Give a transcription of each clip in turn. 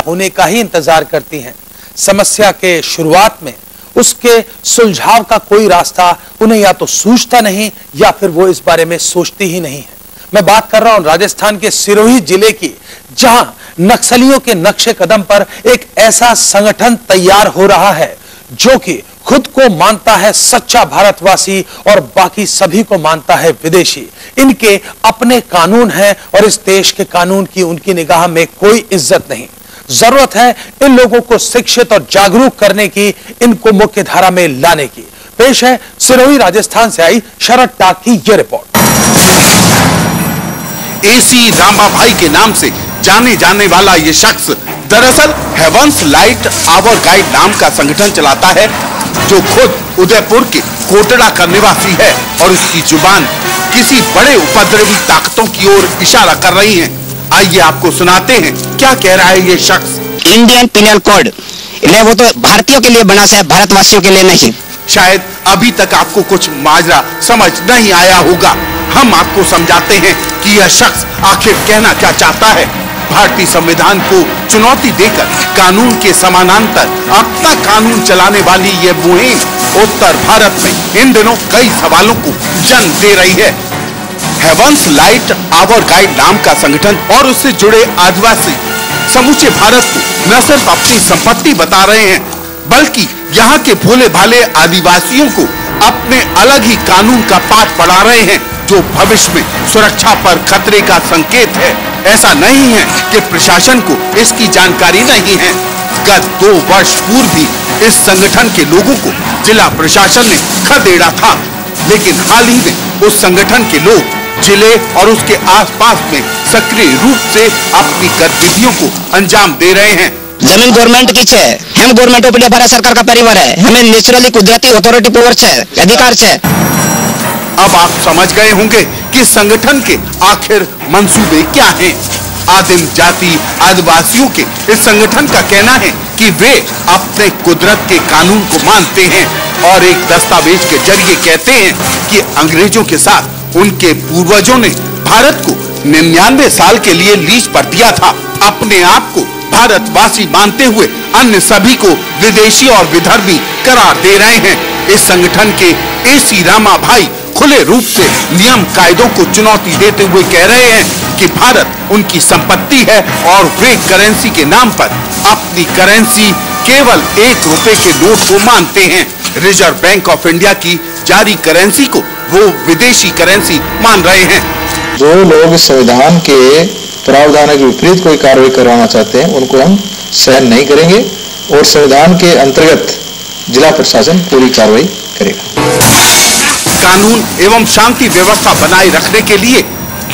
होने का ही इंतजार करती हैं। समस्या के शुरुआत में उसके सुलझाव का कोई रास्ता उन्हें या तो सूझता नहीं या फिर वो इस बारे में सोचती ही नहीं है। मैं बात कर रहा हूं राजस्थान के सिरोही जिले की, जहां नक्सलियों के नक्शे कदम पर एक ऐसा संगठन तैयार हो रहा है जो कि खुद को मानता है सच्चा भारतवासी और बाकी सभी को मानता है विदेशी। इनके अपने कानून हैं और इस देश के कानून की उनकी निगाह में कोई इज्जत नहीं। जरूरत है इन लोगों को शिक्षित और जागरूक करने की, इनको मुख्य धारा में लाने की। पेश है सिरोही राजस्थान से आई शरद टाक की यह रिपोर्ट। एसी रामाभाई के नाम से जाने जाने वाला ये शख्स दरअसल हेवंस लाइट आवर गाइड नाम का संगठन चलाता है, जो खुद उदयपुर के कोटड़ा का निवासी है और उसकी जुबान किसी बड़े उपद्रवी ताकतों की ओर इशारा कर रही है। आइए आपको सुनाते हैं क्या कह रहा है ये शख्स। इंडियन पिनल कोड, वो तो भारतीयों के लिए बना है, भारतवासियों के लिए नहीं। शायद अभी तक आपको कुछ माजरा समझ नहीं आया होगा। हम आपको समझाते हैं कि यह शख्स आखिर कहना क्या चाहता है। भारतीय संविधान को चुनौती देकर कानून के समानांतर अपना कानून चलाने वाली ये मुहिम उत्तर भारत में इन दिनों कई सवालों को जन्म दे रही है। हेवंस लाइट आवर गाइड नाम का संगठन और उससे जुड़े आदिवासी समूचे भारत को न सिर्फ अपनी संपत्ति बता रहे हैं, बल्कि यहाँ के भोले भाले आदिवासियों को अपने अलग ही कानून का पाठ पढ़ा रहे हैं, जो भविष्य में सुरक्षा पर खतरे का संकेत है। ऐसा नहीं है कि प्रशासन को इसकी जानकारी नहीं है। गत 2 वर्ष पूर्व भी इस संगठन के लोगों को जिला प्रशासन ने खदेड़ा था, लेकिन हाल ही में उस संगठन के लोग जिले और उसके आसपास में सक्रिय रूप से अपनी गतिविधियों को अंजाम दे रहे हैं। जमीन गवर्नमेंट की है, हम गवर्नमेंट ऑफ इंडिया भारत सरकार का परिवार है, हमें नेचुरली कुदरती अथॉरिटी पावर है, अधिकार है। अब आप समझ गए होंगे कि संगठन के आखिर मंसूबे क्या हैं। आदिम जाति आदिवासियों के इस संगठन का कहना है कि वे अपने कुदरत के कानून को मानते हैं और एक दस्तावेज के जरिए कहते हैं कि अंग्रेजों के साथ उनके पूर्वजों ने भारत को 99 साल के लिए लीज पर दिया था। अपने आप को भारतवासी मानते हुए अन्य सभी को विदेशी और विधर्मी करार दे रहे हैं। इस संगठन के एसी रामाभाई खुले रूप से नियम कायदों को चुनौती देते हुए कह रहे हैं कि भारत उनकी संपत्ति है और वे करेंसी के नाम पर अपनी करेंसी केवल 1 रुपए के नोट को मानते हैं। रिजर्व बैंक ऑफ इंडिया की जारी करेंसी को वो विदेशी करेंसी मान रहे हैं। जो लोग संविधान के प्रावधानों के विपरीत कोई कार्रवाई करवाना चाहते हैं, उनको हम सहन नहीं करेंगे और संविधान के अंतर्गत जिला प्रशासन पूरी कार्रवाई करेगा। कानून एवं शांति व्यवस्था बनाए रखने के लिए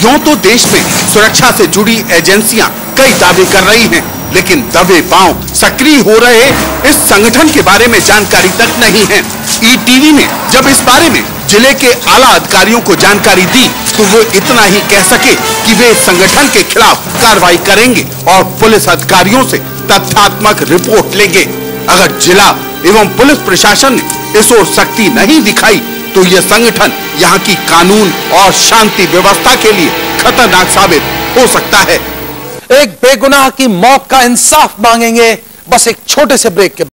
यूं तो देश में सुरक्षा से जुड़ी एजेंसियां कई दावे कर रही हैं, लेकिन दबे पांव सक्रिय हो रहे इस संगठन के बारे में जानकारी तक नहीं है। ईटीवी ने जब इस बारे में जिले के आला अधिकारियों को जानकारी दी तो वो इतना ही कह सके कि वे संगठन के खिलाफ कार्रवाई करेंगे और पुलिस अधिकारियों से तथ्यात्मक रिपोर्ट लेंगे। अगर जिला एवं पुलिस प्रशासन ने इस ओर सख्ती नहीं दिखाई तो यह संगठन यहाँ की कानून और शांति व्यवस्था के लिए खतरनाक साबित हो सकता है। एक बेगुनाह की मौत का इंसाफ मांगेंगे बस एक छोटे से ब्रेक के